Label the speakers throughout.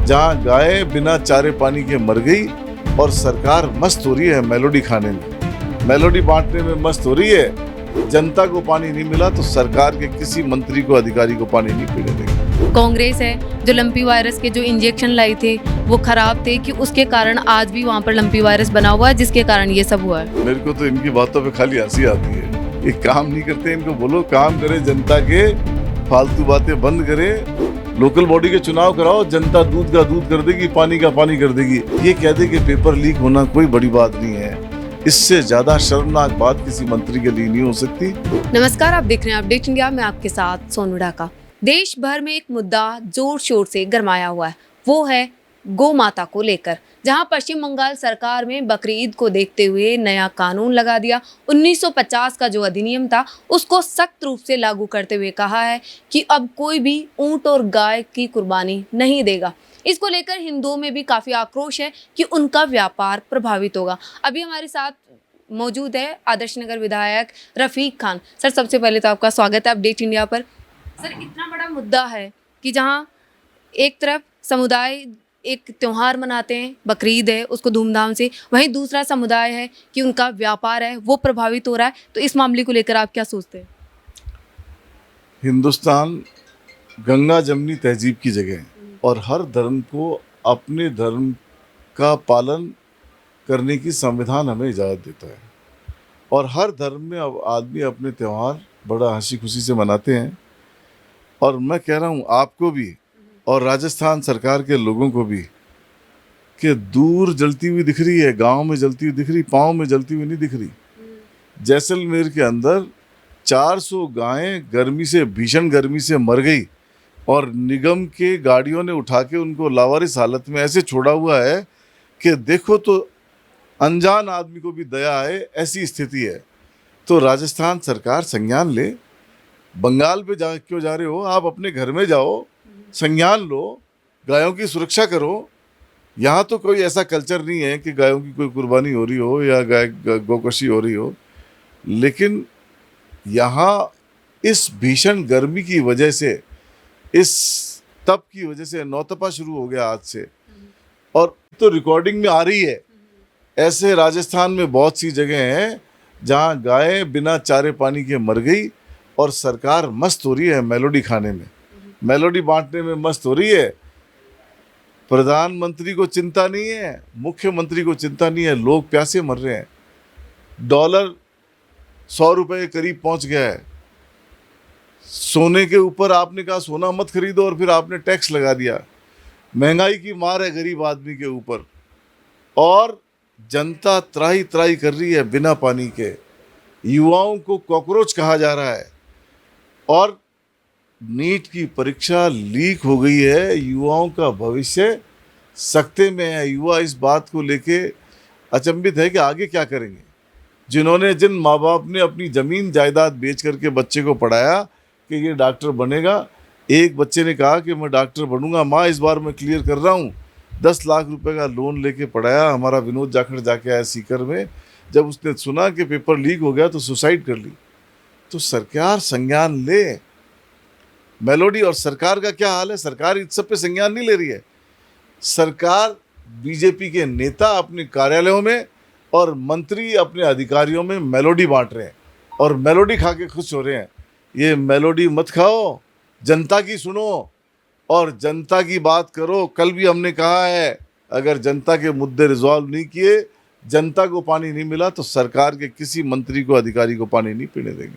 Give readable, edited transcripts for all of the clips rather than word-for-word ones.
Speaker 1: जहां गाय बिना चारे पानी के मर गई और सरकार मस्त हो रही है मेलोडी खाने में, मेलोडी बांटने में मस्त हो रही है। जनता को पानी नहीं मिला तो सरकार के किसी मंत्री को, अधिकारी को पानी नहीं पीने देंगे।
Speaker 2: कांग्रेस है जो लंपी वायरस के जो इंजेक्शन लाई थे वो खराब थे कि उसके कारण आज भी वहाँ पर लंपी वायरस बना हुआ है, जिसके कारण ये सब हुआ है।
Speaker 1: मेरे को तो इनकी बातों पे खाली हंसी आती है। ये काम नहीं करते, इनको बोलो काम करे, जनता के फालतू बातें बंद करे। लोकल बॉडी के चुनाव कराओ, जनता दूध का दूध कर देगी, पानी का पानी कर देगी। ये कह दे कि पेपर लीक होना कोई बड़ी बात नहीं है, इससे ज्यादा शर्मनाक बात किसी मंत्री के लिए नहीं हो सकती।
Speaker 2: नमस्कार, आप देख रहे हैं अपडेट इंडिया में आपके साथ सोनू ढाका। देश भर में एक मुद्दा जोर शोर से गरमाया हुआ है, वो है गौ माता को लेकर, जहां पश्चिम बंगाल सरकार में बकरीद को देखते हुए नया कानून लगा दिया। 1950 का जो अधिनियम था उसको सख्त रूप से लागू करते हुए कहा है कि अब कोई भी ऊंट और गाय की कुर्बानी नहीं देगा। इसको लेकर हिंदुओं में भी काफ़ी आक्रोश है कि उनका व्यापार प्रभावित होगा। अभी हमारे साथ मौजूद है आदर्श नगर विधायक रफीक खान। सर, सबसे पहले तो आपका स्वागत है अपडेट इंडिया पर। सर, इतना बड़ा मुद्दा है कि जहाँ एक तरफ समुदाय एक त्यौहार मनाते हैं, बकरीद है, उसको धूमधाम से, वहीं दूसरा समुदाय है कि उनका व्यापार है वो प्रभावित हो रहा है। तो इस मामले को लेकर आप क्या सोचते हैं?
Speaker 1: हिंदुस्तान गंगा जमनी तहजीब की जगह है और हर धर्म को अपने धर्म का पालन करने की संविधान हमें इजाज़त देता है और हर धर्म में अब आदमी अपने त्यौहार बड़ा हंसी खुशी से मनाते हैं। और मैं कह रहा हूँ आपको भी और राजस्थान सरकार के लोगों को भी कि दूर जलती हुई दिख रही है, गांव में जलती हुई दिख रही, पाँव में जलती हुई नहीं दिख रही। जैसलमेर के अंदर 400 गायें गर्मी से, भीषण गर्मी से मर गई और निगम के गाड़ियों ने उठा के उनको लावारिस हालत में ऐसे छोड़ा हुआ है कि देखो तो अनजान आदमी को भी दया आए, ऐसी स्थिति है। तो राजस्थान सरकार संज्ञान ले। बंगाल पे क्यों जा रहे हो? आप अपने घर में जाओ, संज्ञान लो, गायों की सुरक्षा करो। यहाँ तो कोई ऐसा कल्चर नहीं है कि गायों की कोई कुर्बानी हो रही हो या गाय गोकशी हो रही हो, लेकिन यहाँ इस भीषण गर्मी की वजह से, इस तप की वजह से नौतपा शुरू हो गया आज से, और तो रिकॉर्डिंग में आ रही है। ऐसे राजस्थान में बहुत सी जगह हैं जहाँ गाय बिना चारे पानी के मर गई और सरकार मस्त हो रही है मेलोडी खाने में, मेलोडी बांटने में मस्त हो रही है। प्रधानमंत्री को चिंता नहीं है, मुख्यमंत्री को चिंता नहीं है, लोग प्यासे मर रहे हैं। डॉलर 100 रुपए के करीब पहुंच गया है। सोने के ऊपर आपने कहा सोना मत खरीदो और फिर आपने टैक्स लगा दिया। महंगाई की मार है गरीब आदमी के ऊपर और जनता त्राही त्राही कर रही है बिना पानी के। युवाओं को कॉकरोच कहा जा रहा है और नीट की परीक्षा लीक हो गई है। युवाओं का भविष्य सकते में है। युवा इस बात को लेके अचंभित है कि आगे क्या करेंगे। जिन माँ बाप ने अपनी ज़मीन जायदाद बेच करके बच्चे को पढ़ाया कि ये डॉक्टर बनेगा, एक बच्चे ने कहा कि मैं डॉक्टर बनूंगा माँ, इस बार मैं क्लियर कर रहा हूँ। 10 लाख रुपए का लोन लेके पढ़ाया। हमारा विनोद जाखड़ जाके आया सीकर में, जब उसने सुना कि पेपर लीक हो गया तो सुसाइड कर ली। तो सरकार संज्ञान ले। मेलोडी और सरकार का क्या हाल है? सरकार इस सब पे संज्ञान नहीं ले रही है। सरकार, बीजेपी के नेता अपने कार्यालयों में और मंत्री अपने अधिकारियों में मेलोडी बांट रहे हैं और मेलोडी खा के खुश हो रहे हैं। ये मेलोडी मत खाओ, जनता की सुनो और जनता की बात करो। कल भी हमने कहा है, अगर जनता के मुद्दे रिजॉल्व नहीं किए, जनता को पानी नहीं मिला तो सरकार के किसी मंत्री को, अधिकारी को पानी नहीं पीने देंगे।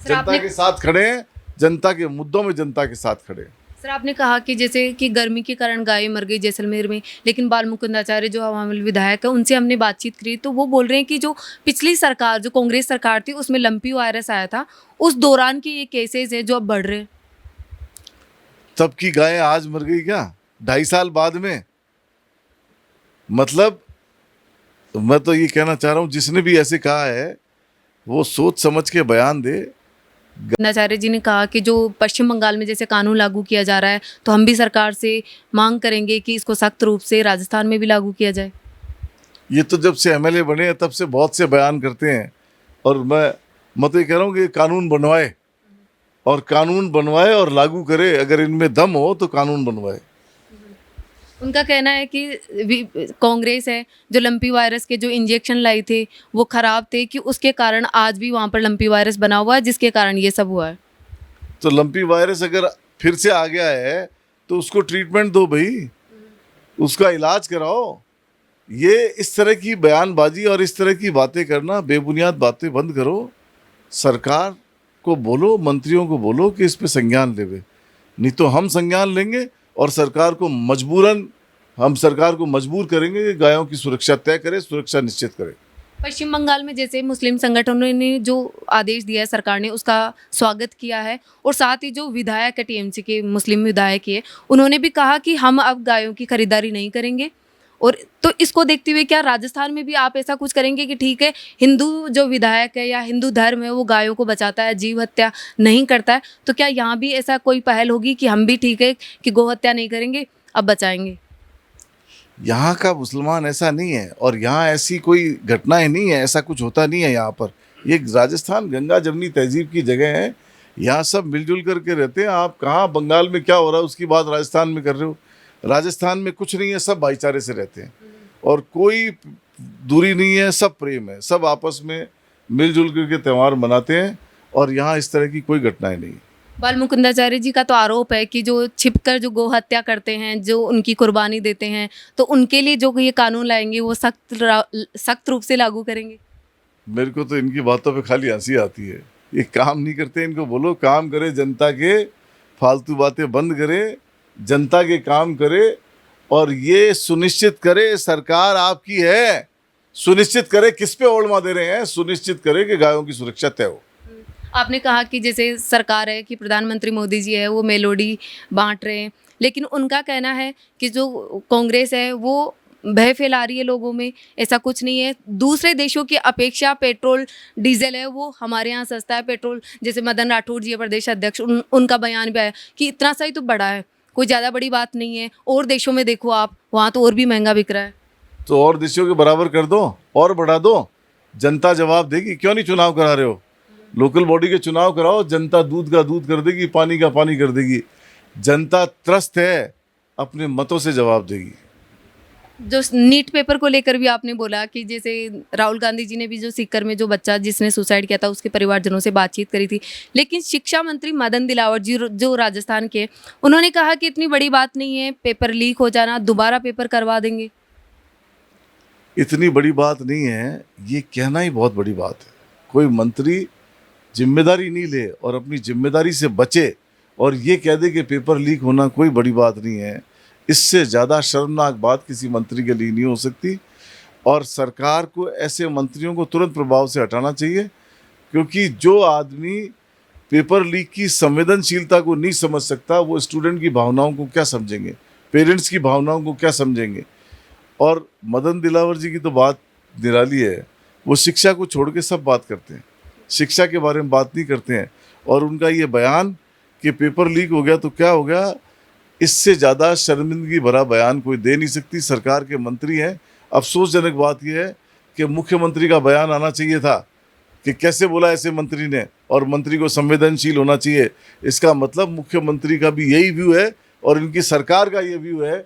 Speaker 1: जनता के साथ खड़े हैं, जनता के मुद्दों में जनता के साथ खड़े।
Speaker 2: सर, आपने कहा कि जैसे कि गर्मी के कारण गायें मर गई जैसलमेर में, लेकिन बाल मुकुंद आचार्य जो हमारे विधायक है उनसे हमने बातचीत करी तो वो बोल रहे हैं कि जो पिछली सरकार, जो कांग्रेस सरकार थी, उसमें लंपी वायरस आया था, उस दौरान के ये केसेस है जो अब बढ़ रहे हैं।
Speaker 1: तब की गायें आज मर गई क्या 2.5 साल बाद में? मतलब मैं तो ये कहना चाह रहा हूँ, जिसने भी ऐसे कहा है वो सोच समझ के बयान दे।
Speaker 2: आचार्य जी ने कहा कि जो पश्चिम बंगाल में जैसे कानून लागू किया जा रहा है तो हम भी सरकार से मांग करेंगे कि इसको सख्त रूप से राजस्थान में भी लागू किया जाए।
Speaker 1: ये तो जब से एमएलए बने हैं तब से बहुत से बयान करते हैं और मैं तो ये कह रहा हूँ कि कानून बनवाए और लागू करे। अगर इनमें दम हो तो कानून बनवाए।
Speaker 2: उनका कहना है कि कांग्रेस है जो लंपी वायरस के जो इंजेक्शन लाई थे वो खराब थे, कि उसके कारण आज भी वहाँ पर लंपी वायरस बना हुआ है, जिसके कारण ये सब हुआ है।
Speaker 1: तो लंपी वायरस अगर फिर से आ गया है तो उसको ट्रीटमेंट दो भाई, उसका इलाज कराओ। ये इस तरह की बयानबाजी और इस तरह की बातें करना, बेबुनियाद बातें बंद करो। सरकार को बोलो, मंत्रियों को बोलो कि इस पे संज्ञान लेवे, नहीं तो हम संज्ञान लेंगे और हम सरकार को मजबूर करेंगे कि गायों की सुरक्षा तय करे, सुरक्षा निश्चित करे।
Speaker 2: पश्चिम बंगाल में जैसे मुस्लिम संगठनों ने जो आदेश दिया है सरकार ने, उसका स्वागत किया है, और साथ ही जो विधायक है टीएमसी के, मुस्लिम विधायक है, उन्होंने भी कहा कि हम अब गायों की खरीदारी नहीं करेंगे। और तो इसको देखते हुए क्या राजस्थान में भी आप ऐसा कुछ करेंगे कि ठीक है, हिंदू जो विधायक है या हिंदू धर्म है वो गायों को बचाता है, जीव हत्या नहीं करता है, तो क्या यहाँ भी ऐसा कोई पहल होगी कि हम भी ठीक है कि गौ हत्या नहीं करेंगे, अब बचाएंगे?
Speaker 1: यहाँ का मुसलमान ऐसा नहीं है और यहाँ ऐसी कोई घटनाएं नहीं है, ऐसा कुछ होता नहीं है यहाँ पर। ये राजस्थान गंगा जमनी तहजीब की जगह है, यहाँ सब मिलजुल करके रहते हैं। आप कहाँ बंगाल में क्या हो रहा है उसकी बात राजस्थान में कर रहे हो? राजस्थान में कुछ नहीं है, सब भाईचारे से रहते हैं और कोई दूरी नहीं है, सब प्रेम है, सब आपस में मिलजुल करके त्यौहार मनाते हैं और यहाँ इस तरह की कोई घटनाएं नहीं।
Speaker 2: बाल मुकुंदाचार्य जी का तो आरोप है कि जो छिपकर जो गौ हत्या करते हैं, जो उनकी कुर्बानी देते हैं, तो उनके लिए जो ये कानून लाएंगे वो सख्त रूप से लागू करेंगे।
Speaker 1: मेरे को तो इनकी बातों पे खाली हंसी आती है। ये काम नहीं करते, इनको बोलो काम करे, जनता के फालतू बातें बंद करे, जनता के काम करे और ये सुनिश्चित करे सरकार आपकी है, सुनिश्चित करे किस पे ओढ़ दे रहे हैं, सुनिश्चित करे कि गायों की सुरक्षा तय हो।
Speaker 2: आपने कहा कि जैसे सरकार है कि प्रधानमंत्री मोदी जी है वो मेलोडी बांट रहे हैं, लेकिन उनका कहना है कि जो कांग्रेस है वो भय फैला रही है लोगों में। ऐसा कुछ नहीं है, दूसरे देशों की अपेक्षा पेट्रोल डीजल है वो हमारे यहाँ सस्ता है। पेट्रोल जैसे मदन राठौड़ जी है प्रदेश अध्यक्ष, उनका बयान भी आया कि इतना सा ही तो बढ़ा है, कोई ज़्यादा बड़ी बात नहीं है। और देशों में देखो आप, वहाँ तो और भी महंगा बिक रहा है।
Speaker 1: तो और देशों के बराबर कर दो और बढ़ा दो, जनता जवाब देगी। क्यों नहीं चुनाव करा रहे हो? लोकल बॉडी के चुनाव कराओ, जनता दूध का दूध कर देगी, पानी का पानी कर देगी। जनता त्रस्त है, अपने मतों से जवाब देगी।
Speaker 2: जो नीट पेपर को लेकर भी आपने बोला कि जैसे राहुल गांधी जी ने भी जो सीकर में जो बच्चा जिसने सुसाइड किया था उसके परिवारजनों से बातचीत करी थी, लेकिन शिक्षा मंत्री मदन दिलावर जी जो राजस्थान के, उन्होंने कहा कि इतनी बड़ी बात नहीं है, पेपर लीक हो जाना, दोबारा पेपर करवा देंगे।
Speaker 1: इतनी बड़ी बात नहीं है, ये कहना ही बहुत बड़ी बात है। कोई मंत्री जिम्मेदारी नहीं ले और अपनी जिम्मेदारी से बचे और ये कह दे कि पेपर लीक होना कोई बड़ी बात नहीं है, इससे ज़्यादा शर्मनाक बात किसी मंत्री के लिए नहीं हो सकती। और सरकार को ऐसे मंत्रियों को तुरंत प्रभाव से हटाना चाहिए, क्योंकि जो आदमी पेपर लीक की संवेदनशीलता को नहीं समझ सकता, वो स्टूडेंट की भावनाओं को क्या समझेंगे, पेरेंट्स की भावनाओं को क्या समझेंगे। और मदन दिलावर जी की तो बात निराली है, वो शिक्षा को छोड़ के सब बात करते हैं, शिक्षा के बारे में बात नहीं करते हैं। और उनका ये बयान कि पेपर लीक हो गया तो क्या हो गया, इससे ज़्यादा शर्मिंदगी भरा बयान कोई दे नहीं सकती। सरकार के मंत्री हैं। अफसोसजनक बात यह है कि मुख्यमंत्री का बयान आना चाहिए था कि कैसे बोला ऐसे मंत्री ने, और मंत्री को संवेदनशील होना चाहिए। इसका मतलब मुख्यमंत्री का भी यही व्यू है और इनकी सरकार का ये व्यू है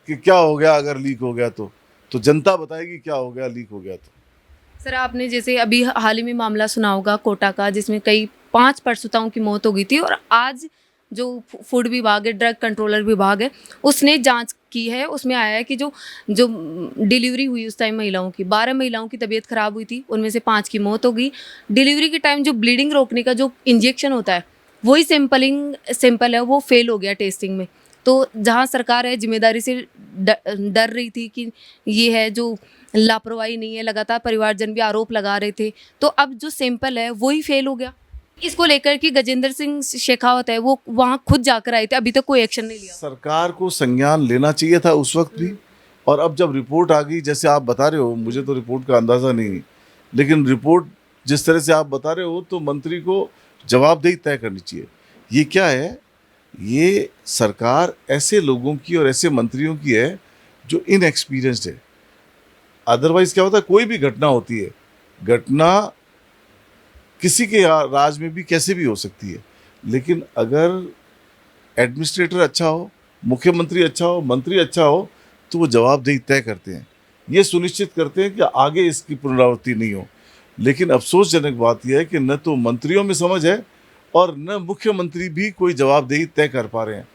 Speaker 1: कि क्या हो गया अगर लीक हो गया तो जनता बताएगी क्या हो गया लीक हो गया तो।
Speaker 2: सर, आपने जैसे अभी हाल ही में मामला सुना होगा कोटा का, जिसमें कई 5 प्रसूताओं की मौत हो गई थी, और आज जो फूड विभाग है, ड्रग कंट्रोलर विभाग है, उसने जांच की है। उसमें आया है कि जो डिलीवरी हुई उस टाइम महिलाओं की, 12 महिलाओं की तबीयत खराब हुई थी, उनमें से 5 की मौत हो गई। डिलीवरी के टाइम जो ब्लीडिंग रोकने का जो इंजेक्शन होता है, वही सैंपल है वो फेल हो गया टेस्टिंग में। तो जहाँ सरकार है जिम्मेदारी से डर रही थी कि ये है जो लापरवाही नहीं है, लगातार परिवारजन भी आरोप लगा रहे थे, तो अब जो सैंपल है वही फेल हो गया। इसको लेकर कि गजेंद्र सिंह शेखावत है वो वहाँ खुद जाकर आए थे, अभी तक कोई एक्शन नहीं लिया।
Speaker 1: सरकार को संज्ञान लेना चाहिए था उस वक्त भी, और अब जब रिपोर्ट आ गई, जैसे आप बता रहे हो, मुझे तो रिपोर्ट का अंदाज़ा नहीं, लेकिन रिपोर्ट जिस तरह से आप बता रहे हो तो मंत्री को जवाबदेही तय करनी चाहिए। ये क्या है, ये सरकार ऐसे लोगों की और ऐसे मंत्रियों की है जो इनएक्सपीरियंस्ड है। अदरवाइज क्या होता है, कोई भी घटना होती है, घटना किसी के राज में भी कैसे भी हो सकती है, लेकिन अगर एडमिनिस्ट्रेटर अच्छा हो, मुख्यमंत्री अच्छा हो, मंत्री अच्छा हो, तो वो जवाबदेही तय करते हैं, ये सुनिश्चित करते हैं कि आगे इसकी पुनरावृत्ति नहीं हो। लेकिन अफसोसजनक बात यह है कि न तो मंत्रियों में समझ है और न मुख्यमंत्री भी कोई जवाबदेही तय कर पा रहे हैं।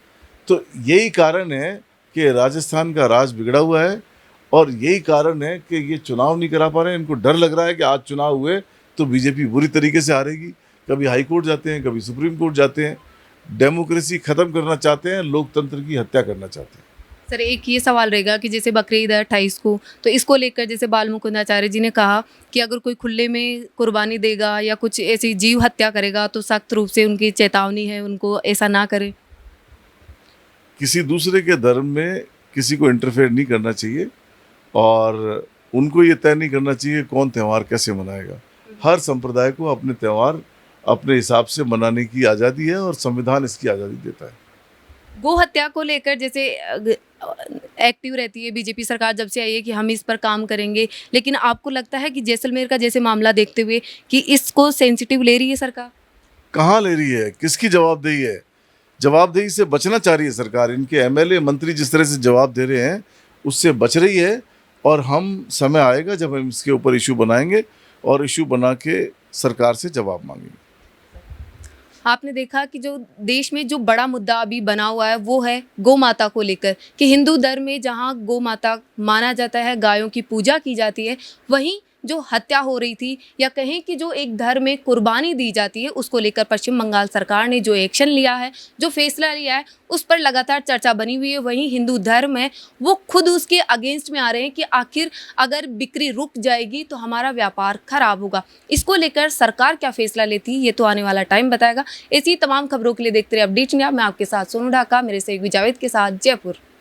Speaker 1: तो यही कारण है कि राजस्थान का राज बिगड़ा हुआ है और यही कारण है कि ये चुनाव नहीं करा पा रहे हैं। इनको डर लग रहा है कि आज चुनाव हुए तो बीजेपी बुरी तरीके से हारेगी। कभी हाई कोर्ट जाते हैं, कभी सुप्रीम कोर्ट जाते हैं। डेमोक्रेसी ख़त्म करना चाहते हैं, लोकतंत्र की हत्या करना चाहते हैं।
Speaker 2: सर एक ये सवाल रहेगा कि जैसे बकरीद है 28 को, तो इसको लेकर जैसे बाल मुकुंदाचार्य जी ने कहा कि अगर कोई खुले में कुर्बानी देगा या कुछ ऐसी जीव हत्या करेगा तो सख्त रूप से उनकी चेतावनी है, उनको ऐसा ना करें।
Speaker 1: किसी दूसरे के धर्म में किसी को इंटरफेयर नहीं करना चाहिए और उनको ये तय नहीं करना चाहिए कौन त्यौहार कैसे मनाएगा। हर संप्रदाय को अपने त्यौहार अपने हिसाब से मनाने की आज़ादी है और संविधान इसकी आज़ादी देता है।
Speaker 2: गो हत्या को लेकर जैसे एक्टिव रहती है बीजेपी सरकार जब से आई है कि हम इस पर काम करेंगे, लेकिन आपको लगता है कि जैसलमेर का जैसे मामला देखते हुए कि इसको सेंसिटिव ले रही है सरकार?
Speaker 1: कहाँ ले रही है, किसकी जवाबदेही है? जवाबदेही से बचना चाह रही है सरकार। इनके एमएलए मंत्री जिस तरह से जवाब दे रहे हैं उससे बच रही है और हम समय आएगा जब हम इसके ऊपर इशू बनाएंगे और इशू बना के सरकार से जवाब मांगेंगे।
Speaker 2: आपने देखा कि जो देश में जो बड़ा मुद्दा अभी बना हुआ है वो है गौ माता को लेकर कि हिंदू धर्म में जहां गौ माता माना जाता है, गायों की पूजा की जाती है, वहीं जो हत्या हो रही थी या कहें कि जो एक धर्म में कुर्बानी दी जाती है उसको लेकर पश्चिम बंगाल सरकार ने जो एक्शन लिया है, जो फैसला लिया है, उस पर लगातार चर्चा बनी हुई है। वहीं हिंदू धर्म है वो खुद उसके अगेंस्ट में आ रहे हैं कि आखिर अगर बिक्री रुक जाएगी तो हमारा व्यापार खराब होगा। इसको लेकर सरकार क्या फैसला लेती है ये तो आने वाला टाइम बताएगा। ऐसी तमाम खबरों के लिए देखते रहिए अपडेट इंडिया। मैं आपके साथ सोनू ढाका, मेरे सहयोगी जावेद के साथ, जयपुर।